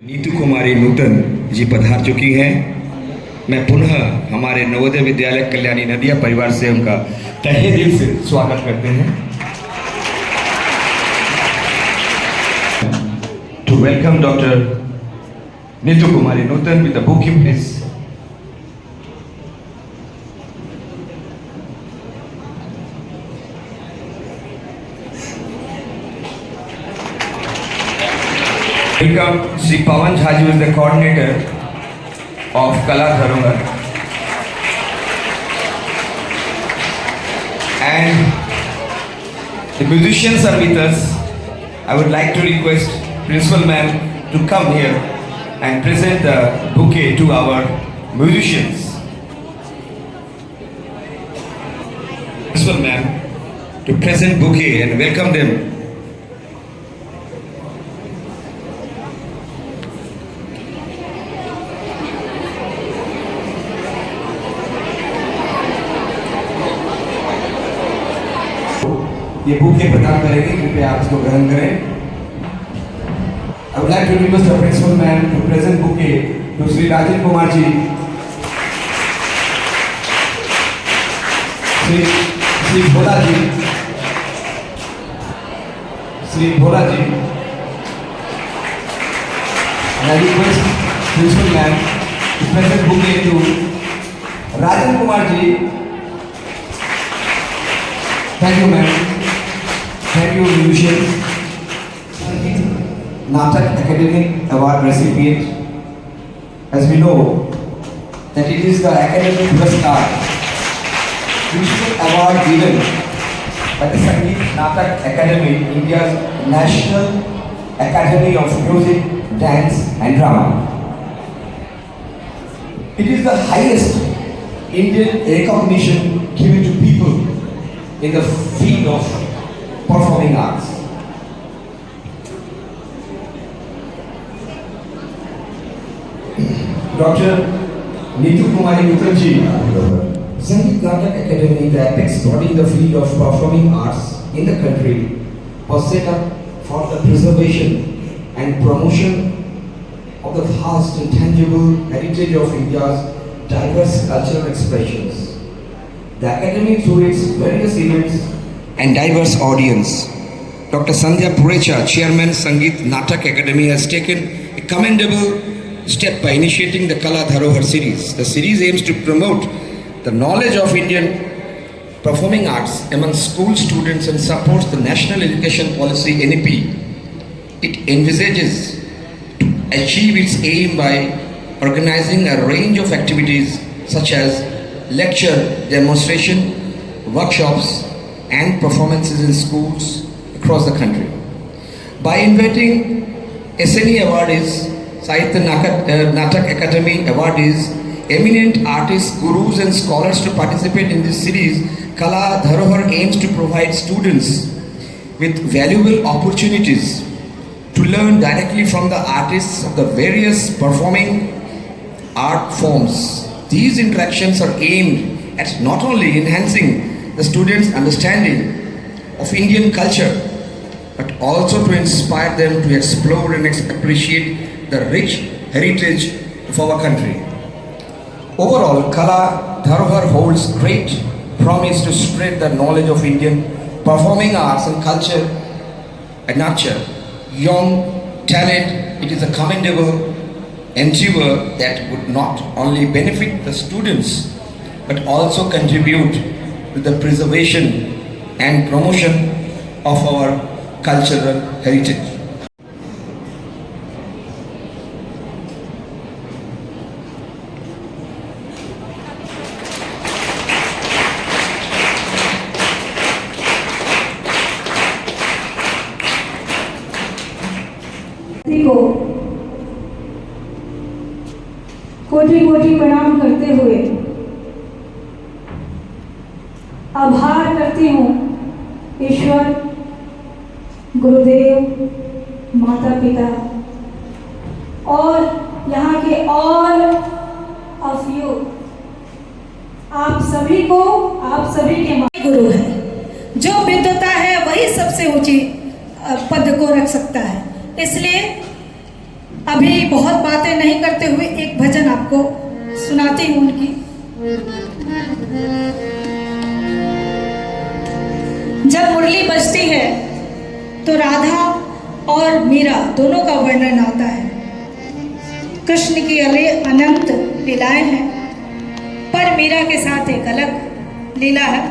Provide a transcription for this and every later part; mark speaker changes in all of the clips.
Speaker 1: नीतू कुमारी नूतन जी पधार चुकी हैं। मैं पुनः हमारे नवोदय विद्यालय कल्याणी नदिया परिवार से उनका तहे दिल से स्वागत करते हैं। To welcome Dr. Neetu Kumari Nutan with the bouquet, please. Welcome Sri Pawan Jha, who is the coordinator of Kala Dharohar, and the musicians are with us. I would like to request Principal Ma'am to come here and present the bouquet to our musicians. Principal Ma'am to present bouquet and welcome them. ये bouquet प्रदान करेंगे, कृपया आप इसको ग्रहण करें। I would like to request the principal ma'am to present bouquet to Sri Rajan Kumar ji, Sri Bhola ji, Sri Bhola ji, and I request principal ma'am to present bouquet to Rajan Kumar ji. Thank you, ma'am. Thank you, musicians. Natak Academic Award recipient. As we know that it is the Academic Puraskar, which is an award given by the Sangeet Natak Academy, India's National Academy of Music, Dance and Drama. It is the highest Indian recognition given to people in the field of performing arts. Dr. Neetu Kumari Nutan ji, Sangeet Natak Academy, the apex body in the field of performing arts in the country, was set up for the preservation and promotion of the vast and tangible heritage of India's diverse cultural expressions. The Academy, through its various events and diverse audience, Dr. Sandhya Purecha, Chairman Sangeet Natak Academy, has taken a commendable step by initiating the Kala Dharohar series. The series aims to promote the knowledge of Indian performing arts among school students and supports the National Education Policy NEP. It envisages to achieve its aim by organizing a range of activities such as lecture, demonstration, workshops and performances in schools across the country. By inviting SNE awardees, Sahitya Natak Academy awardees, eminent artists, gurus and scholars to participate in this series, Kala Dharohar aims to provide students with valuable opportunities to learn directly from the artists of the various performing art forms. These interactions are aimed at not only enhancing the students' understanding of Indian culture, but also to inspire them to explore and appreciate the rich heritage of our country. Overall, Kala Dharohar holds great promise to spread the knowledge of Indian performing arts and culture and nurture young talent. It is a commendable endeavor that would not only benefit the students but also contribute to the preservation and promotion of our cultural heritage.
Speaker 2: को कोटि कोटि प्रणाम करते हुए आभार करती हूँ ईश्वर, गुरुदेव, माता पिता और यहाँ के ऑल ऑफ यू, आप सभी को, आप सभी के गुरु है। जो विद्वता है वही सबसे ऊंची पद को रख सकता है। इसलिए अभी बहुत बातें नहीं करते हुए एक भजन आपको सुनाती हूँ उनकी। जब मुरली बजती है तो राधा और मीरा दोनों का वर्णन आता है। कृष्ण की अनंत लीलाएं हैं, पर मीरा के साथ एक अलग लीला है।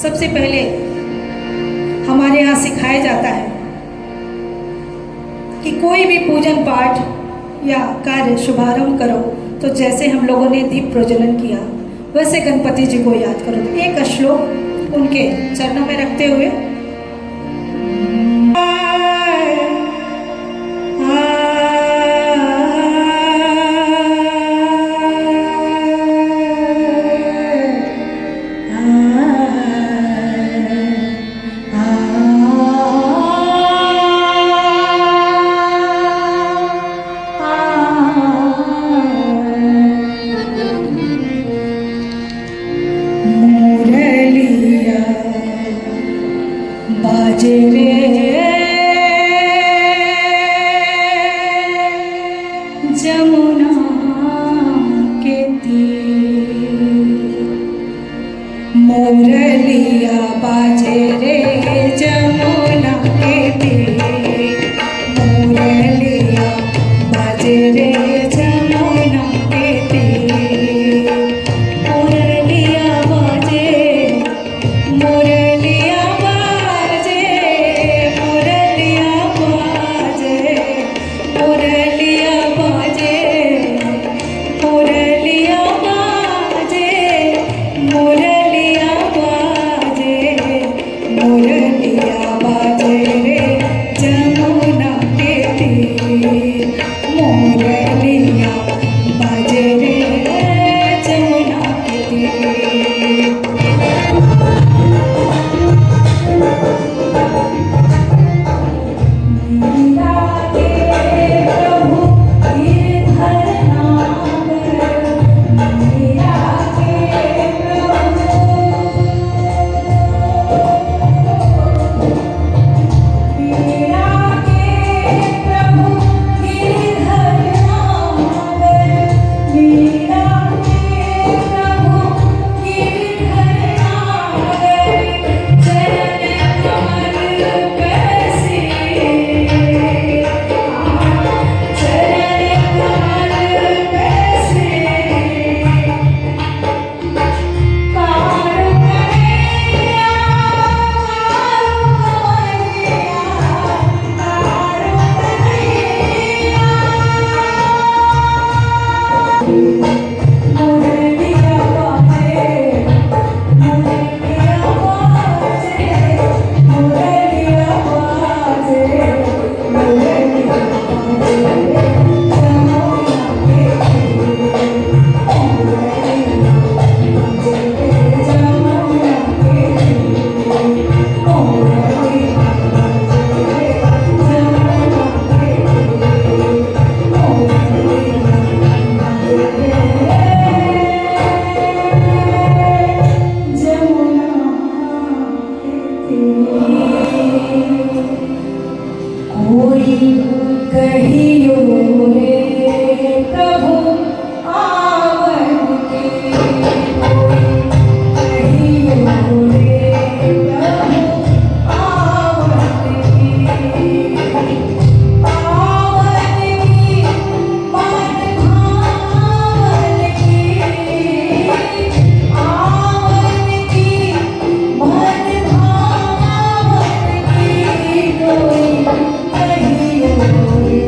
Speaker 2: सबसे पहले हमारे यहाँ सिखाया जाता है कि कोई भी पूजन पाठ या कार्य शुभारंभ करो तो जैसे हम लोगों ने दीप प्रज्वलन किया वैसे गणपति जी को याद करो। तो एक श्लोक उनके चरणों में रखते हुए जमुना के तीर मोरलिया बाजे रे जमुना के तीर मोरलिया बाजे रे जमुना के तीर मोरलिया बाजे मोरलिया बाजे मोरलिया बाजे मोरलिया बाजे मोरलिया बाजे मोरलिया बाजे मोरलिया बाजे रे जमुना के तीर मोरलिया बाजे रे जमुना के तीर। मीरा के प्रभु गिरधर नागर मीरा के प्रभु मीरा के प्रभु गिरधर नागर मीरा के प्रभु गिरधर नागर चरण कमल कैसे चरण कमल कैसे कारू कन्हैया कारू कन्हैया कारू कन्हैया मुरलिया बाजे मुरलिया बाजे मुरलिया बाजे मुरलिया बाजे जमुना के तीर मुरलिया बाजे जमुना के तीर मुरलिया बाजे जमुना के तीर जमुना के तीर। कोई कहियो रे प्रभु आवन के कोई कहियो रे प्रभु आवन की पावन की मन भावन की आवन की मन भावन की कोई कहियो रे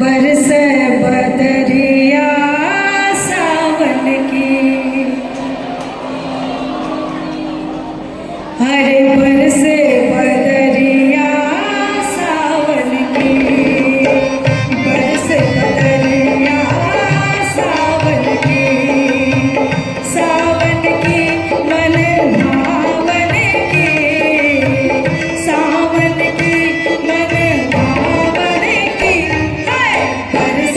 Speaker 2: बरस बदरिया सावन की, हरे बरस बदरिया सावन की, बरस बदरिया सावन की, सावन की मन भावन की, सावन की मन भावन की, है बरस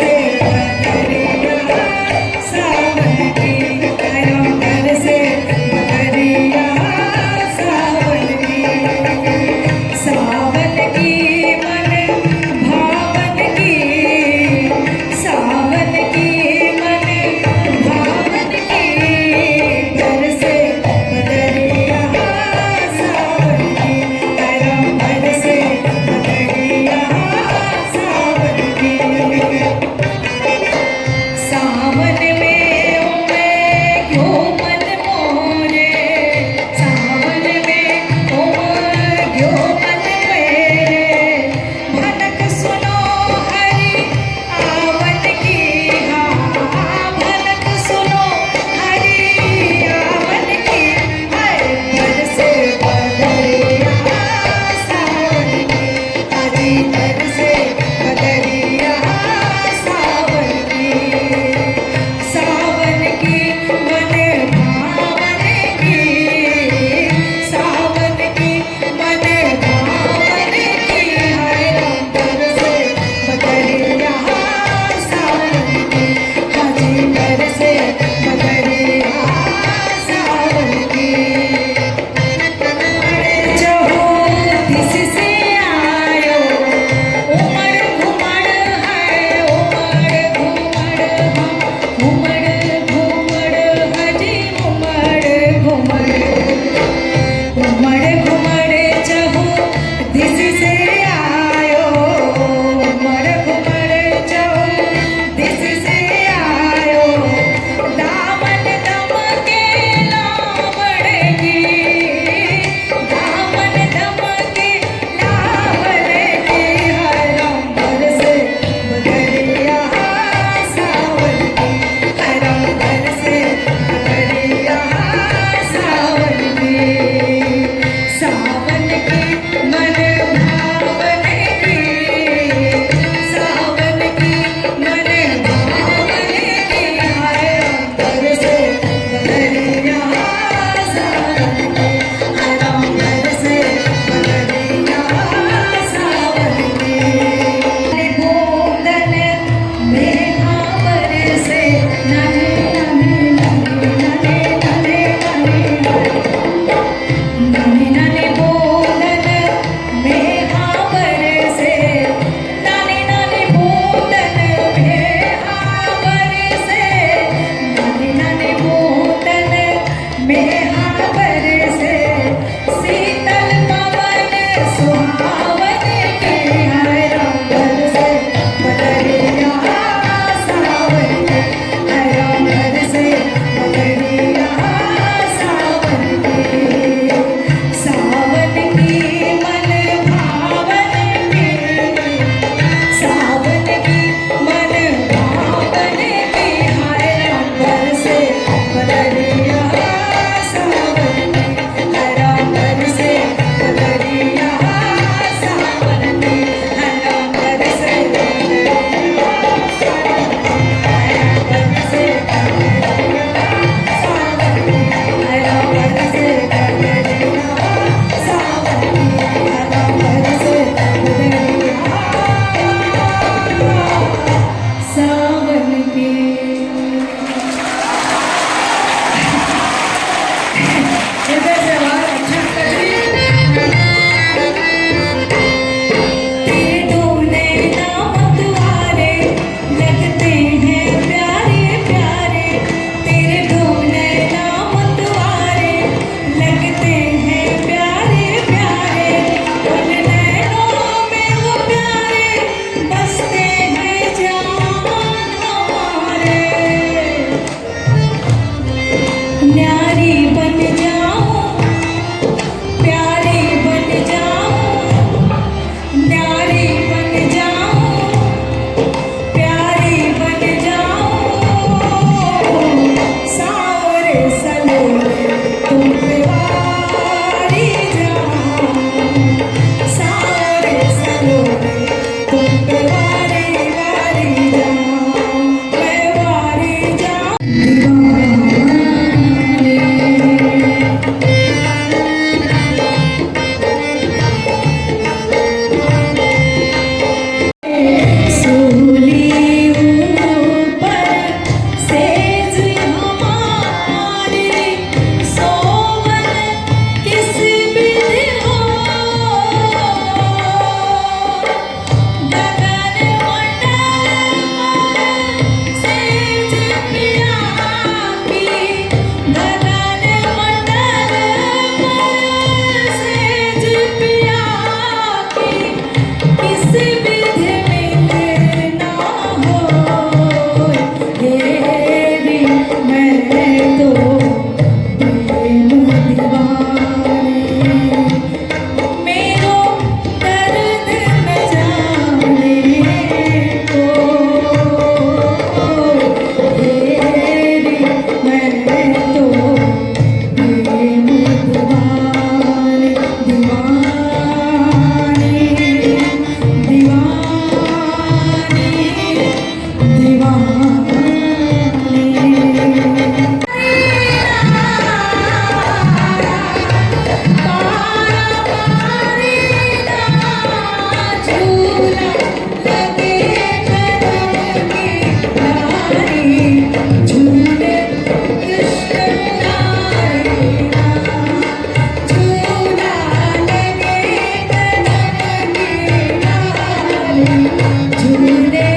Speaker 2: झूले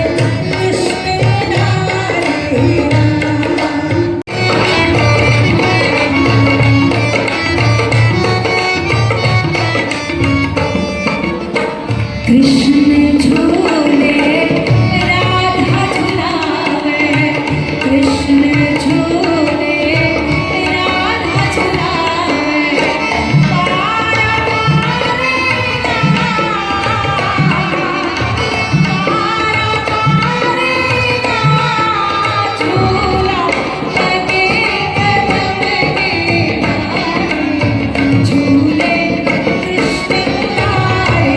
Speaker 2: कृष्ण मुरारी कृष्ण झूले राधा झुलावे कृष्ण झूले राधा झुलावे पारा पारे झूला लगे कदम के डाले झूले कृष्ण मुरारी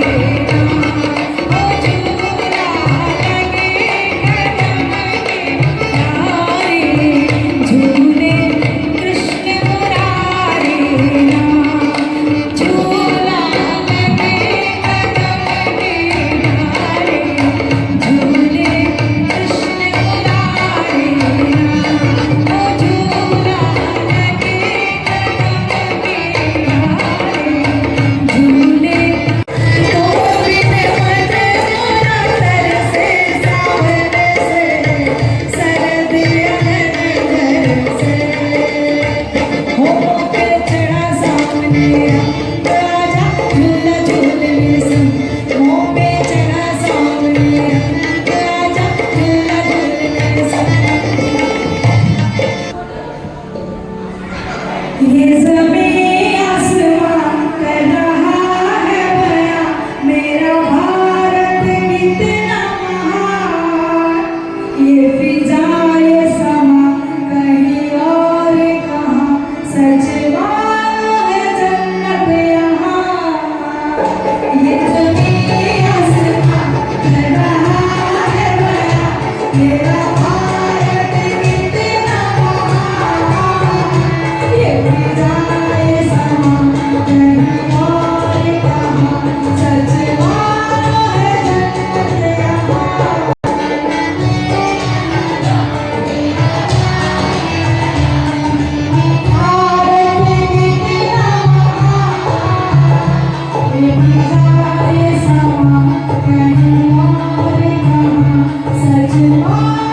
Speaker 2: झूले कृष्ण मुरारी झूला लगे कदम के डाले झूले कृष्ण मुरारी झूला लगे कदम के डाले झूले ये ज़मीं आसमां कर रहा है बयां मेरा भारत कितना महान ये फिजा ये समा कहीं और कहाँ सच मानो है जन्नत यहाँ ये ज़मीं आसमां कर रहा है बयां मेरा भारत कितना महान ये फिजा ये समा कहीं और कहाँ सच मानो है जन्नत यहाँ भारत कितना महान ये फिजा ये समा कहीं और कहाँ सच मानो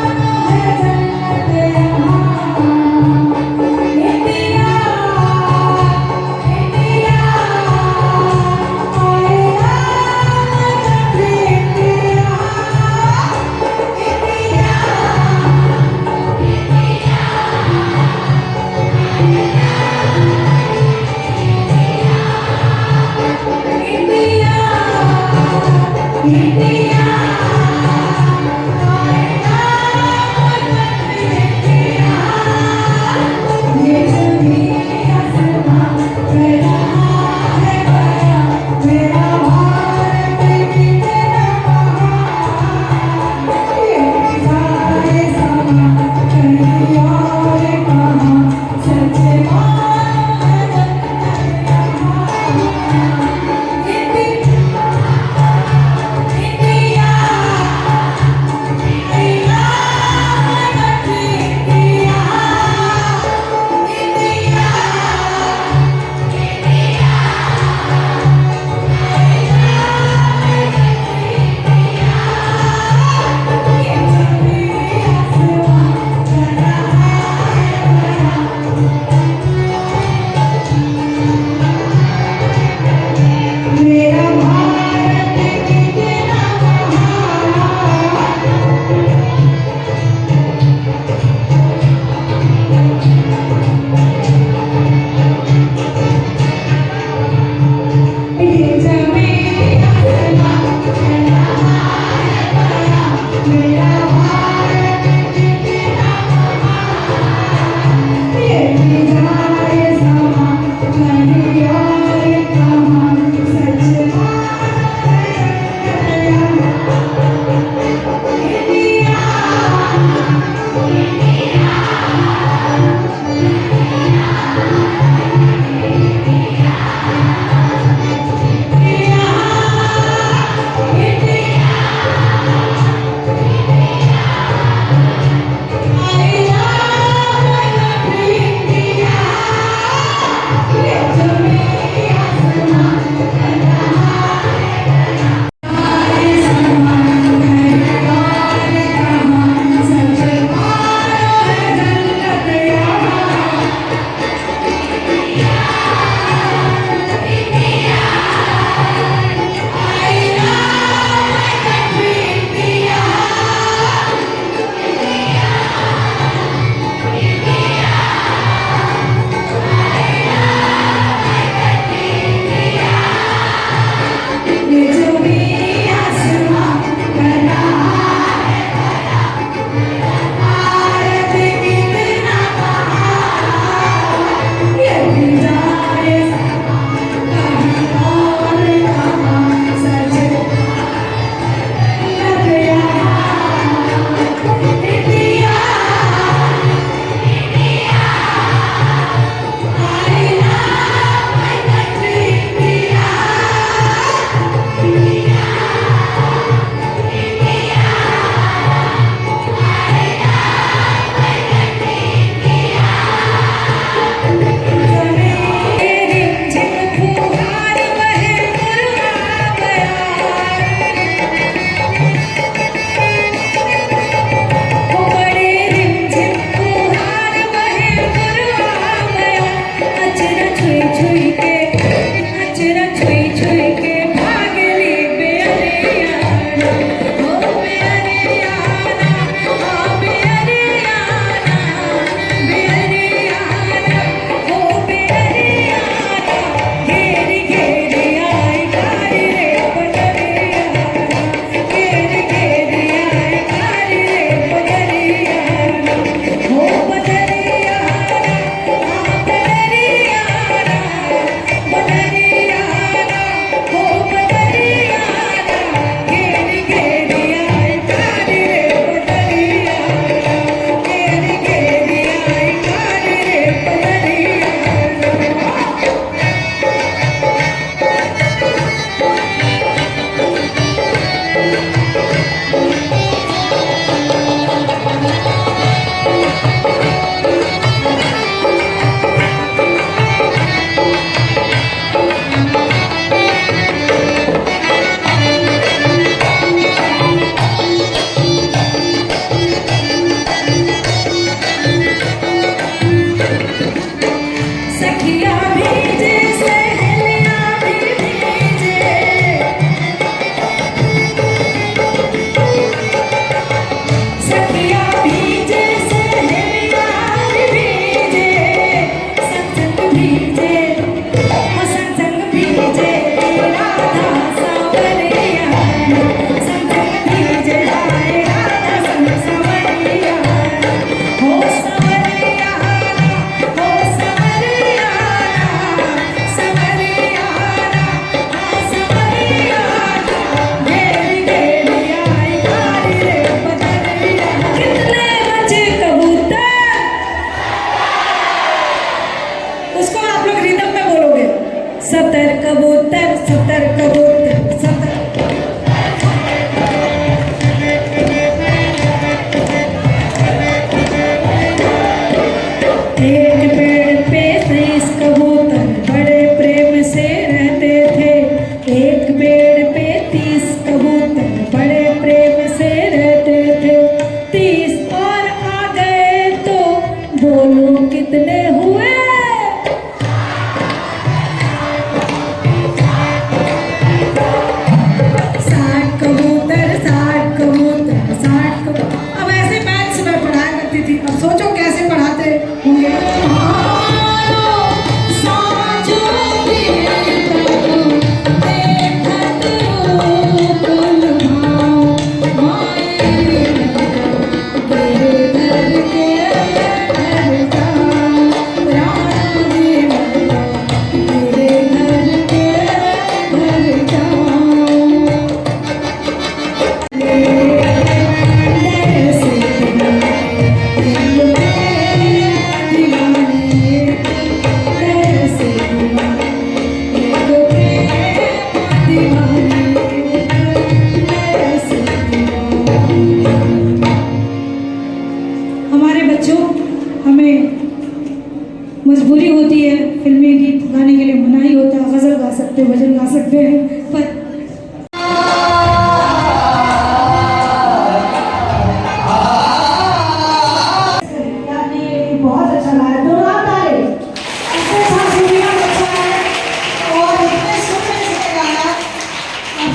Speaker 2: मजबूरी होती है, फिल्मी गीत गाने के लिए मनाही होता है, गज़ल गा सकते हैं, भजन गा सकते हैं, पर